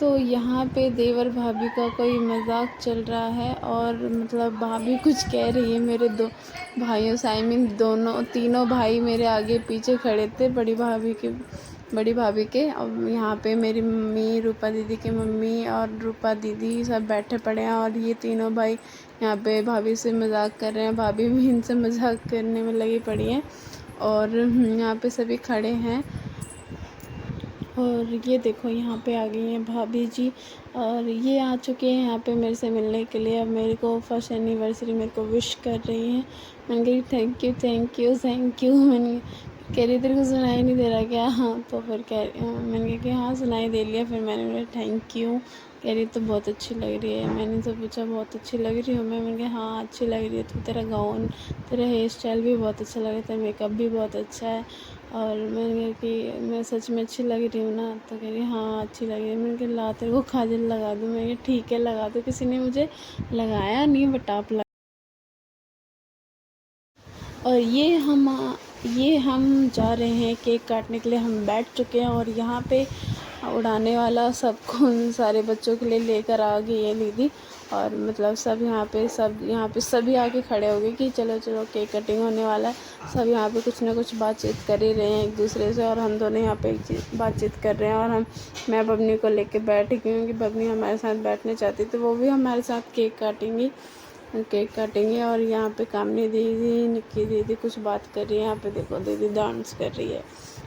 तो यहाँ पे देवर भाभी का कोई मजाक चल रहा है और मतलब भाभी कुछ कह रही है मेरे दो भाइयों से। आई मीन दोनों तीनों भाई मेरे आगे पीछे खड़े थे बड़ी भाभी के। अब यहाँ पे मेरी मम्मी, रूपा दीदी की मम्मी और रूपा दीदी सब बैठे पड़े हैं और ये तीनों भाई यहाँ पे भाभी से मजाक कर रहे हैं। भाभी भी इनसे मजाक करने में लगी पड़ी हैं और यहाँ पे सभी खड़े हैं। और ये देखो यहाँ पे आ गई हैं भाभी जी और ये आ चुके हैं यहाँ पे मेरे से मिलने के लिए। अब मेरे को फर्स्ट एनिवर्सरी मेरे को विश कर रही हैं। मैंने कही thank you thank you thank you. मैंने कह रही तेरे को सुनाई नहीं दे रहा क्या? हाँ तो फिर मैंने कहा कि हाँ सुनाई दे लिया। फिर मैंने बोला थैंक यू। कह रही तो बहुत अच्छी लग रही है। मैंने तो पूछा बहुत अच्छी लग रही हूँ मैंने कहा हाँ अच्छी लग रही है। तो तेरा गाउन, तेरा हेयर स्टाइल भी बहुत अच्छा लग रहा है, मेकअप भी बहुत अच्छा है। और मैंने कहा कि मैं सच में अच्छी लग रही हूँ ना? तो कह रही हाँ अच्छी लग रही है। मैंने कहा ला तेरे को काजल लगा दूँ? मैंने कहा ठीक है लगा दो। किसी ने मुझे लगाया नहीं बट आप लगा। और ये हम जा रहे हैं केक काटने के लिए। हम बैठ चुके हैं और यहाँ पे उड़ाने वाला सबको सारे बच्चों के लिए लेकर आ गई है दीदी। और मतलब सब यहाँ पे सभी आके खड़े हो गए कि चलो चलो केक कटिंग होने वाला है। सब यहाँ पे कुछ ना कुछ बातचीत कर ही रहे हैं एक दूसरे से और हम दोनों यहाँ पे बातचीत कर रहे हैं। और मैं बबनी को लेके बैठ गई हूँ कि बबनी हमारे साथ बैठने चाहती तो वो भी हमारे साथ केक काटेंगे। और यहाँ पे कामनी दीदी, निक्की दीदी कुछ बात कर रही है। यहाँ पे देखो दीदी डांस कर रही है।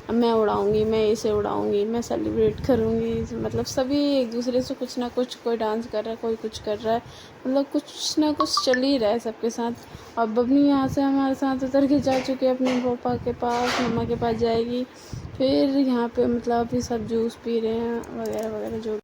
अब मैं उड़ाऊँगी, मैं इसे उड़ाऊँगी, मैं सेलिब्रेट करूँगी। मतलब सभी एक दूसरे से कुछ ना कुछ, कोई डांस कर रहा है, कोई कुछ कर रहा है, मतलब कुछ ना कुछ चल ही रहा है सबके साथ। और बबनी यहाँ से हमारे साथ उतर के जा चुकी है अपने पापा के पास, मम्मा के पास जाएगी। फिर यहाँ पे मतलब अभी सब जूस पी रहे हैं वगैरह वगैरह जो।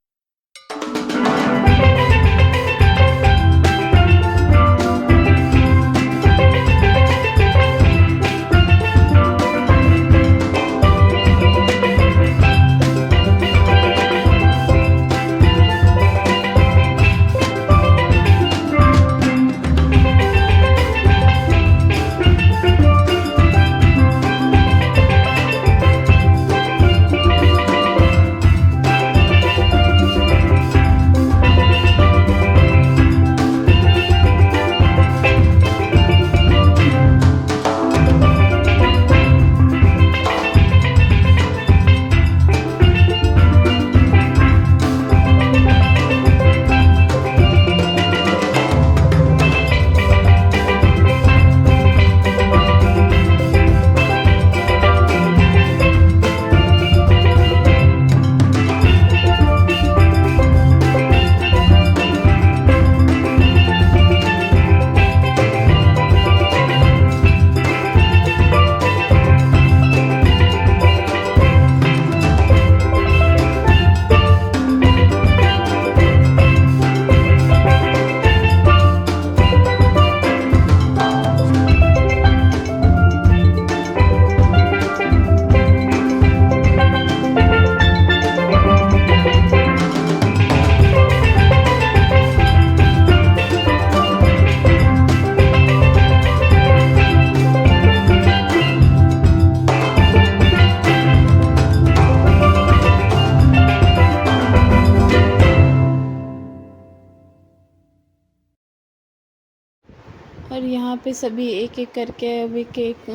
और यहाँ पे सभी एक एक करके अभी केक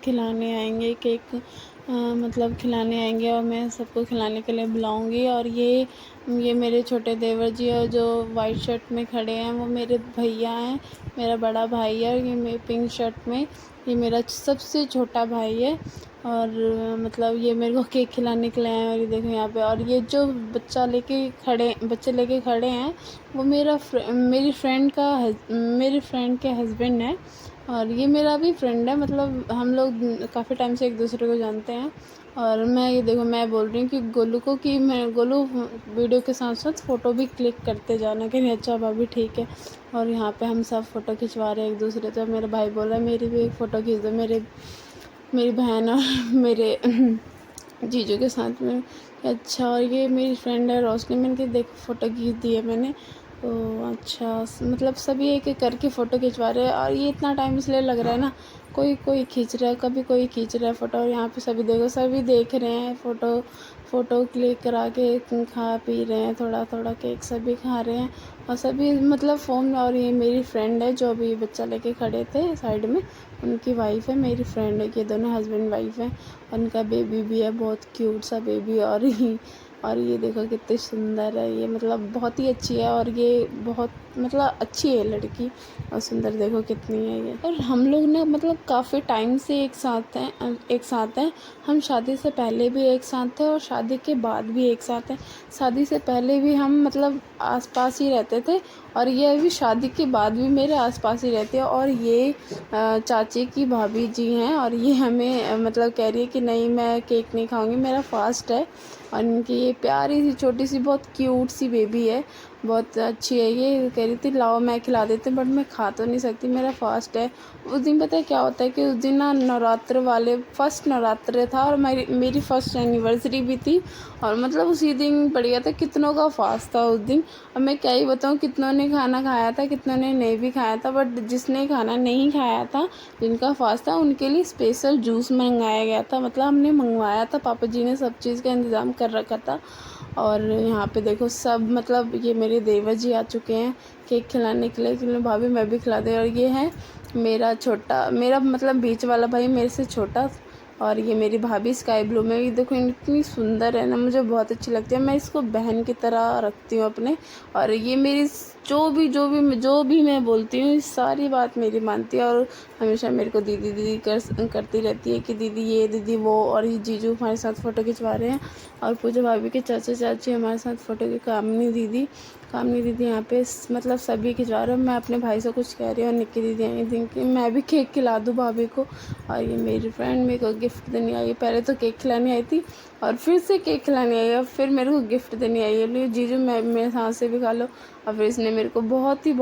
खिलाने आएंगे। मतलब खिलाने आएंगे और मैं सबको खिलाने के लिए बुलाऊंगी। और ये मेरे छोटे देवर जी और जो वाइट शर्ट में खड़े हैं वो मेरे भैया हैं, मेरा बड़ा भाई है। और ये मेरे पिंक शर्ट में ये मेरा सबसे छोटा भाई है। और मतलब ये मेरे को केक खिलाने के लिए आए हैं। और ये देखो यहाँ पे, और ये जो बच्चे लेके खड़े हैं वो मेरी फ्रेंड के हस्बैंड है। और ये मेरा भी फ्रेंड है, मतलब हम लोग काफ़ी टाइम से एक दूसरे को जानते हैं। और ये देखो मैं बोल रही हूँ कि गोलू को कि मैं गोलू वीडियो के साथ साथ फ़ोटो भी क्लिक करते जाना। कह रही अच्छा भाभी ठीक है। और यहाँ पे हम सब फ़ोटो खिंचवा रहे हैं एक दूसरे से। मेरा भाई बोल रहा है मेरी भी एक फ़ोटो खींच दो, मेरी बहन और मेरे जीजू के साथ में। अच्छा, और ये मेरी फ्रेंड है रोशनी। मैंने कहा देख फ़ोटो खींच दी है मैंने। तो अच्छा मतलब सभी एक एक करके फ़ोटो खिंचवा रहे हैं, और ये इतना टाइम इसलिए लग रहा है ना, कोई कोई खींच रहा है, कभी कोई खींच रहा है फ़ोटो, और यहाँ पे सभी देखो, सभी देख रहे हैं फ़ोटो। फ़ोटो क्लिक करा के खा पी रहे हैं, थोड़ा थोड़ा केक सभी खा रहे हैं, और सभी मतलब फ़ोन में। और ये मेरी फ्रेंड है जो अभी बच्चा लेके खड़े थे साइड में, उनकी वाइफ़ है, मेरी फ्रेंड है, ये दोनों हस्बैंड वाइफ़ हैं। उनका बेबी भी है, बहुत क्यूट सा बेबी। और ये देखो कितनी सुंदर है ये, मतलब बहुत ही अच्छी है, और ये बहुत मतलब अच्छी है लड़की, और सुंदर देखो कितनी है ये। और हम लोग ना मतलब काफ़ी टाइम से एक साथ हैं। हम शादी से पहले भी एक साथ थे और शादी के बाद भी एक साथ हैं। शादी से पहले भी हम मतलब आसपास ही रहते थे, और ये अभी शादी के बाद भी मेरे आसपास ही रहती है। और ये चाची की भाभी जी हैं, और ये हमें मतलब कह रही है कि नहीं, मैं केक नहीं खाऊंगी, मेरा फास्ट है। और इनकी ये प्यारी सी छोटी सी बहुत क्यूट सी बेबी है, बहुत अच्छी है। ये कह रही थी लाओ मैं खिला देती हूँ, बट मैं खा तो नहीं सकती, मेरा फास्ट है। उस दिन पता है क्या होता है कि उस दिन ना नवरात्र वाले फर्स्ट नवरात्र था, और मेरी फर्स्ट एनिवर्सरी भी थी, और मतलब उसी दिन पड़ गया था, कितनों का फास्ट था उस दिन। अब मैं क्या ही बताऊँ, कितनों ने खाना खाया था, कितनों ने नहीं भी खाया था, बट जिसने खाना नहीं खाया था, जिनका फास्ट था, उनके लिए स्पेशल जूस मंगाया गया था। मतलब हमने मंगवाया था, पापा जी ने सब चीज़ का इंतज़ाम कर रखा था। और यहाँ पे देखो सब मतलब ये मेरे देवर जी आ चुके हैं केक खिलाने के लिए, कि भाभी मैं भी खिला दे। और ये है मेरा मतलब बीच वाला भाई मेरे से छोटा, और ये मेरी भाभी स्काई ब्लू में। ये देखो इतनी सुंदर है ना, मुझे बहुत अच्छी लगती है, मैं इसको बहन की तरह रखती हूँ अपने। और ये मेरी जो भी मैं बोलती हूँ, सारी बात मेरी मानती है, और हमेशा मेरे को दीदी दीदी करती रहती है कि दीदी ये दीदी वो। और ये जीजू हमारे साथ फ़ोटो खिंचवा रहे हैं, और पूजा भाभी के चाचा चाची हमारे साथ फ़ोटो की कामनी दीदी यहाँ पे मतलब सभी खिंचवा रहे हैं। मैं अपने भाई से कुछ कह रही हूँ, और निक्की दीदी आई थी कि मैं भी केक खिला दूँ भाभी को। और ये मेरी फ्रेंड मेरे को गिफ्ट देने आई है, पहले तो केक खिलाने आई थी, और फिर से केक खिलाने आई है, फिर मेरे को गिफ्ट देने आई है, लो जीजू मैं मेरे हाथ से भी खा लो। और फिर इसने मेरे को बहुत ही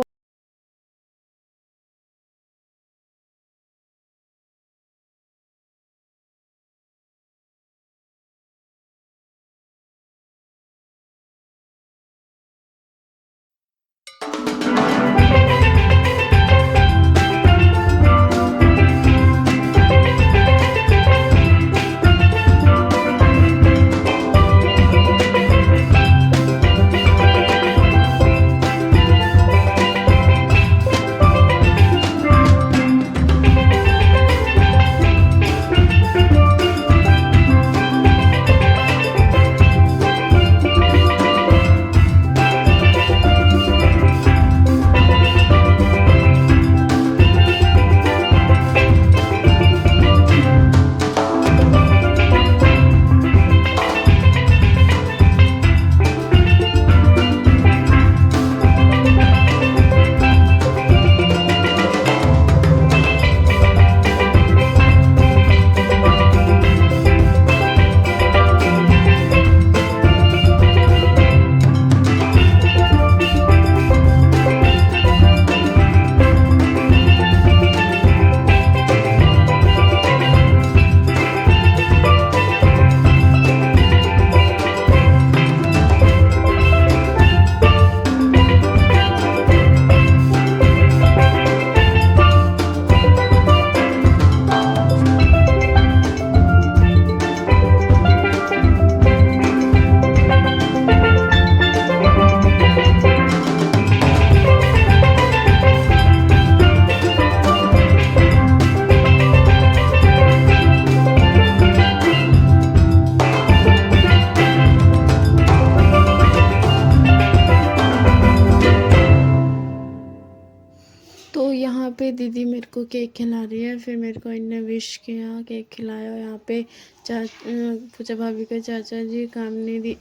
तो यहाँ पे दीदी मेरे को केक खिला रही है, फिर मेरे को इनने विश किया, केक खिलाया। यहाँ पे पूजा भाभी के चाचा जी, कामनी दी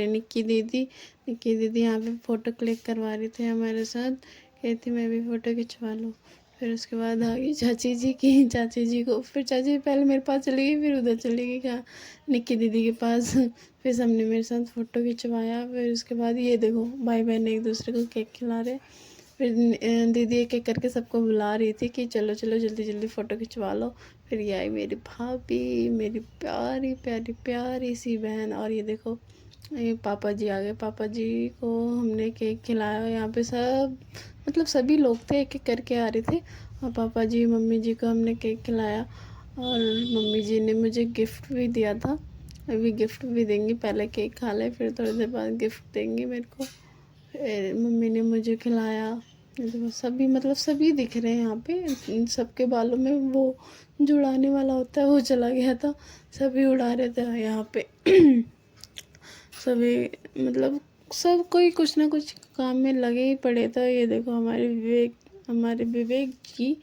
निक्की दीदी यहाँ पे फ़ोटो क्लिक करवा रही थी हमारे साथ, कहती मैं भी फ़ोटो खिंचवा लूँ। फिर उसके बाद आ गई चाची जी को, फिर चाची पहले मेरे पास चली गई, फिर उधर चली गई कहाँ, निक्की दीदी के पास। फिर सबने मेरे साथ फ़ोटो खिंचवाया। फिर उसके बाद ये देखो भाई बहन एक दूसरे को केक खिला रहे। फिर दीदी एक एक करके सबको बुला रही थी कि चलो चलो जल्दी जल्दी फ़ोटो खिंचवा लो। फिर ये आई मेरी भाभी, मेरी प्यारी प्यारी प्यारी सी बहन, और ये देखो ये पापा जी आ गए। पापा जी को हमने केक खिलाया। यहाँ पे सब मतलब सभी लोग थे, एक एक करके आ रहे थे। और पापा जी मम्मी जी को हमने केक खिलाया। और मम्मी जी ने मुझे गिफ्ट भी दिया था। अभी गिफ्ट भी देंगी, पहले केक खा ले फिर थोड़ी देर बाद गिफ्ट देंगी मेरे को। फिर मम्मी ने मुझे खिलाया। ये देखो सभी मतलब सभी दिख रहे हैं यहाँ पे। इन सबके बालों में वो जो उड़ाने वाला होता है वो चला गया था, सभी उड़ा रहे थे यहाँ पे। सभी मतलब सब कोई कुछ ना कुछ काम में लगे ही पड़े थे। ये देखो हमारे विवेक जी,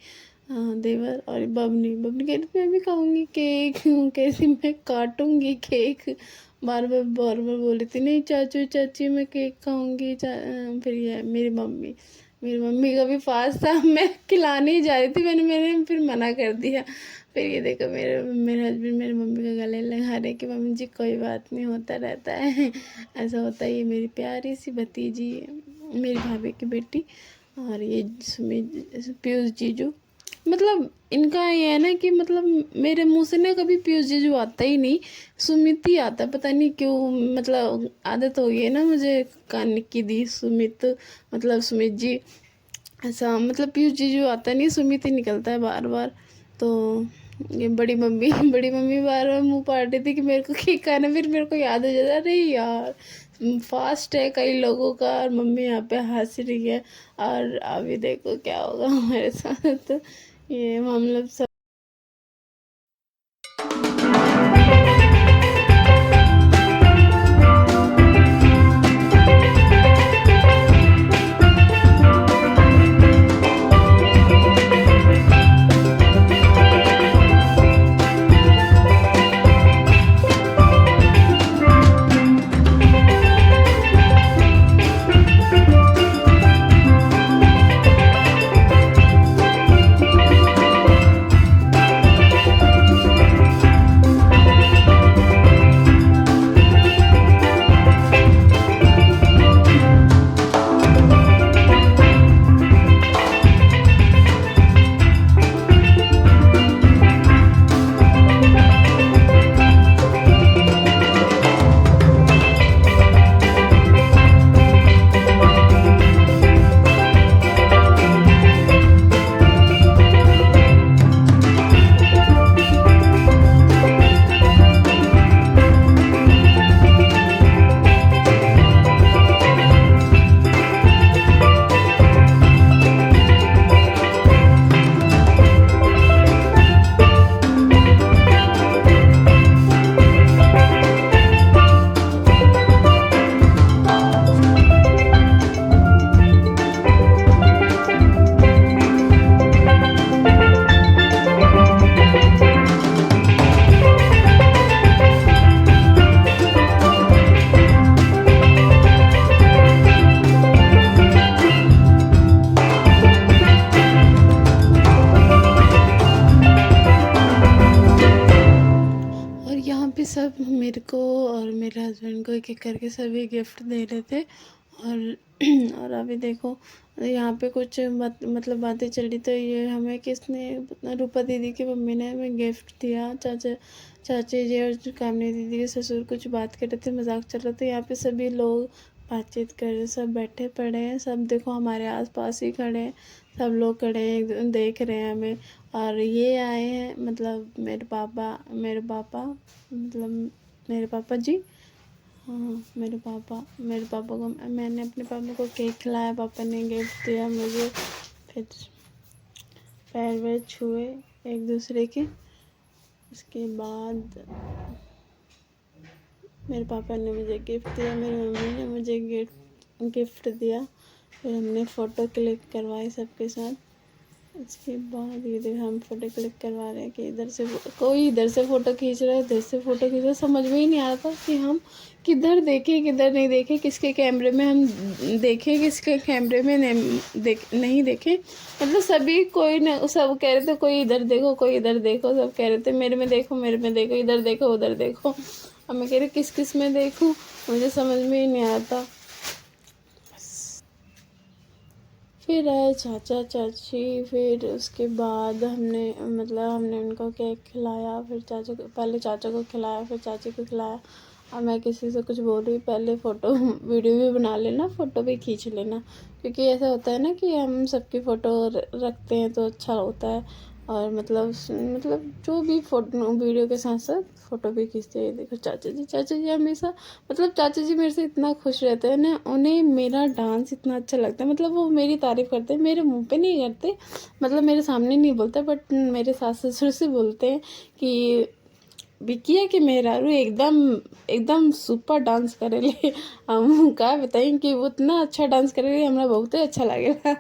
देवर और बबनी बबनी कह रही मैं भी खाऊंगी केक। कह रही मैं काटूंगी केक। बार बार बोली थी नहीं चाचू चाची मैं केक खाऊंगी। फिर ये मेरी मम्मी का भी फास्ट था, मैं खिलाने ही जा रही थी, मैंने फिर मना कर दिया। फिर ये देखो मेरे हस्बैंड मेरी मम्मी का गले लगा रहे कि मम्मी जी कोई बात नहीं, होता रहता है, ऐसा होता है। ये मेरी प्यारी सी भतीजी है, मेरी भाभी की बेटी। और ये पीयूष जीजू, मतलब इनका ये है ना कि मतलब मेरे मुंह से ना कभी पीयूष जीजू आता ही नहीं, सुमित ही आता। पता नहीं क्यों, मतलब आदत हो गई है ना मुझे कान की दी सुमित, मतलब सुमित जी ऐसा। मतलब पीयूष जीजू आता नहीं, सुमित ही निकलता है बार बार। तो ये बड़ी मम्मी बार बार मुंह पाड़ रही थी कि मेरे को केक खाना। फिर मेरे को याद हो जाता अरे यार फास्ट है कई लोगों का, और मम्मी यहाँ पे हंस रही है। और अभी देखो क्या होगा हमारे साथ। तो ये हम लोग सब पे सब मेरे को और मेरे हस्बैंड को एक एक करके सभी गिफ्ट दे रहे थे। और और अभी देखो यहाँ पे कुछ मतलब बातें चल रही। तो ये हमें किसने, रूपा दीदी की मम्मी ने हमें गिफ्ट दिया। चाची जी और कामनी दीदी के ससुर कुछ बात कर रहे थे, मजाक चल रहा था। यहाँ पे सभी लोग बातचीत कर रहे, सब बैठे पड़े हैं। सब देखो हमारे आसपास ही खड़े हैं, सब लोग खड़े हैं देख रहे हैं हमें। और ये आए हैं मतलब मेरे पापा मतलब मेरे पापा जी। हाँ मेरे पापा को मैंने अपने पापा को केक खिलाया, पापा ने गिफ्ट दिया मुझे। फिर पैर वैर छुए एक दूसरे के। उसके बाद मेरे पापा ने मुझे गिफ्ट दिया, मेरी मम्मी ने मुझे गिफ्ट दिया। फिर हमने फ़ोटो क्लिक करवाई सबके साथ। उसके बाद ये देखो हम फ़ोटो क्लिक करवा रहे हैं कि कोई इधर से फ़ोटो खींच रहा है, इधर से फ़ोटो खींच रहा है। समझ में ही नहीं आ रहा था कि हम किधर देखें किधर नहीं देखें, किसके कैमरे में हम देखें किसके कैमरे में नहीं देखें। मतलब सभी कोई न सब कह रहे थे कोई इधर देखो कोई इधर देखो, सब कह रहे थे मेरे में देखो इधर देखो उधर देखो। अब मैं कह रही किस किस में देखूँ, मुझे समझ में ही नहीं आता। फिर आए चाचा चाची। फिर उसके बाद हमने उनको केक खिलाया। फिर पहले चाचा को खिलाया फिर चाची को खिलाया। और मैं किसी से कुछ बोल रही हूँ, पहले फ़ोटो वीडियो भी बना लेना, फ़ोटो भी खींच लेना, क्योंकि ऐसा होता है ना कि हम सबकी फ़ोटो रखते हैं तो अच्छा होता है। और मतलब जो भी फ़ोटो वीडियो के साथ साथ फ़ोटो भी खींचते हैं। देखो चाचा जी हमेशा, मतलब चाचा जी मेरे से इतना खुश रहते हैं ना, उन्हें मेरा डांस इतना अच्छा लगता है। मतलब वो मेरी तारीफ़ करते हैं, मेरे मुंह पे नहीं करते, मतलब मेरे सामने नहीं बोलते, बट मेरे सास ससुर से बोलते हैं कि विकिया के मेहरारू एकदम एकदम सुपर डांस करेले। हम का बताएं कि वो इतना अच्छा डांस करेले, हमरा बहुत ही अच्छा लगेला।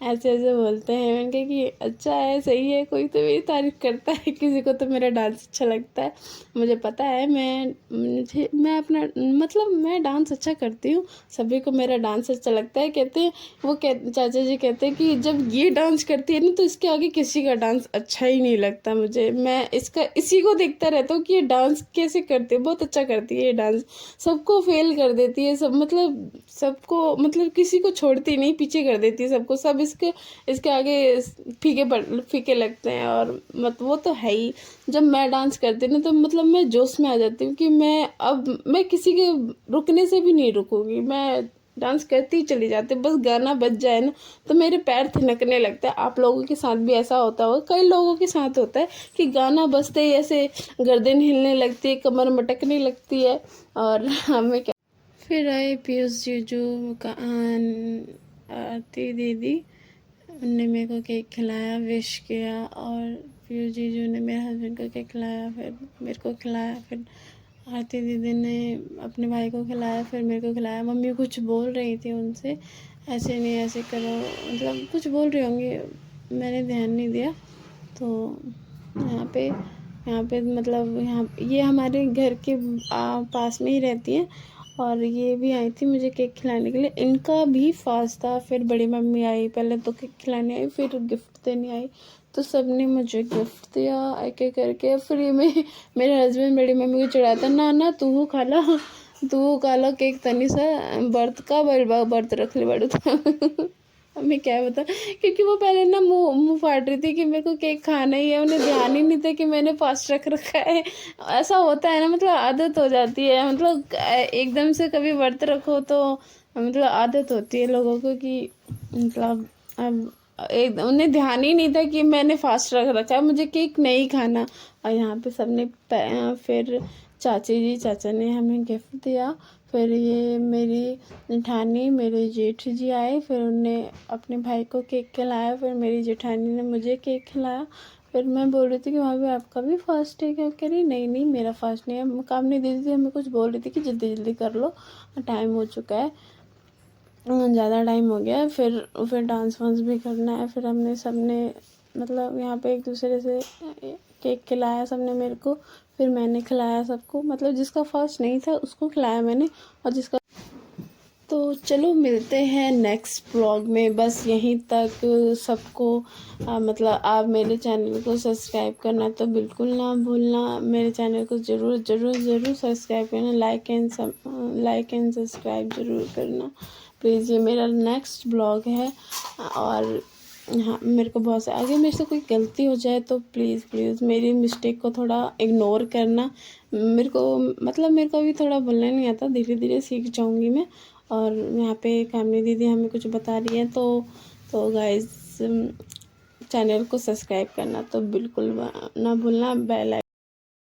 ऐसे ऐसे बोलते हैं। मैंने कहा कि अच्छा है, सही है, कोई तो मेरी तारीफ करता है, किसी को तो मेरा डांस अच्छा लगता है। मुझे पता है, मैं अपना मतलब मैं डांस अच्छा करती हूँ, सभी को मेरा डांस अच्छा लगता है। कहते हैं चाचा जी कहते हैं कि जब ये डांस करती है ना तो इसके आगे किसी का डांस अच्छा ही नहीं लगता मुझे। मैं इसी को देखता रहता हूँ कि ये डांस कैसे करती है, बहुत अच्छा करती है ये डांस, सबको फेल कर देती है, सब मतलब सबको, मतलब किसी को छोड़ती नहीं, पीछे कर देती है सबको, सब इसके आगे फीके लगते हैं। और वो तो है ही। जब मैं डांस करती हूँ ना तो मतलब मैं जोश में आ जाती हूँ कि मैं किसी के रुकने से भी नहीं रुकूंगी, मैं डांस करती ही चली जाती। बस गाना बज जाए ना तो मेरे पैर थिनकने लगते हैं। आप लोगों के साथ भी ऐसा होता होगा, कई लोगों के साथ होता है कि गाना बजते ही ऐसे गर्दन हिलने लगती है, कमर मटकने लगती है। और हमें क्या, फिर आए पीयूष जीजू का आरती दीदी, उनने मेरे को केक खिलाया, विश किया। और पीयूष जीजू ने मेरे हस्बैंड को केक खिलाया, फिर मेरे को खिलाया, फिर आरती दीदी ने अपने भाई को खिलाया, फिर मेरे को खिलाया। मम्मी कुछ बोल रही थी उनसे, ऐसे नहीं ऐसे करो, मतलब कुछ बोल रही होंगी, मैंने ध्यान नहीं दिया। तो यहाँ पे मतलब यहाँ ये हमारे घर के पास में ही रहती है, और ये भी आई थी मुझे केक खिलाने के लिए। इनका भी फास्ट था। फिर बड़ी मम्मी आई, पहले तो केक खिलाने आई, फिर गिफ्ट देने आई, तो सबने मुझे गिफ्ट दिया एक एक करके। फिर ये मेरे हस्बैंड बड़ी मम्मी को चिढ़ाता, ना ना तू खा लो केक, तनी सा बर्त का बर्त रख ले बड़ू था। मैं क्या बता, क्योंकि वो पहले ना मुंह फाड़ रही थी कि मेरे को केक खाना ही है, उन्हें ध्यान ही नहीं था कि मैंने फास्ट रख रखा है। ऐसा होता है ना, मतलब आदत हो जाती है, मतलब एकदम से कभी व्रत रखो तो मतलब आदत होती है लोगों को कि मतलब अब एक उन्हें ध्यान ही नहीं था कि मैंने फास्ट रख रखा है, मुझे केक नहीं खाना। और यहाँ पे सबने फिर चाचा ने हमें गिफ्ट दिया। फिर ये मेरी जेठानी, मेरे जेठ जी आए, फिर उनने अपने भाई को केक खिलाया, फिर मेरी जेठानी ने मुझे केक खिलाया। फिर मैं बोल रही थी कि भाभी आपका भी फास्ट है क्या? कह रही नहीं नहीं मेरा फास्ट नहीं है। कामनी दीदी थी, हमें कुछ बोल रही थी कि जल्दी जल्दी कर लो, टाइम हो चुका है, ज़्यादा टाइम हो गया है। फिर डांस वांस भी करना है। फिर हमने सबने मतलब यहाँ पे एक दूसरे से केक खिलाया सबने मेरे को, फिर मैंने खिलाया सबको, मतलब जिसका फर्स्ट नहीं था उसको खिलाया मैंने, और जिसका। तो चलो मिलते हैं नेक्स्ट व्लॉग में, बस यहीं तक। सबको मतलब आप मेरे चैनल को सब्सक्राइब करना तो बिल्कुल ना भूलना, मेरे चैनल को ज़रूर ज़रूर ज़रूर सब्सक्राइब करना, लाइक एंड सब्सक्राइब ज़रूर करना प्लीज़। ये मेरा नेक्स्ट ब्लॉग है। और हाँ, मेरे को बहुत अगर मेरे से कोई गलती हो जाए तो प्लीज़ मेरी मिस्टेक को थोड़ा इग्नोर करना। मेरे को अभी थोड़ा बोलना नहीं आता, धीरे धीरे सीख जाऊँगी मैं। और यहाँ पे कामनी दीदी हमें कुछ बता रही है, तो गाइस चैनल को सब्सक्राइब करना तो बिल्कुल ना भूलना, बेल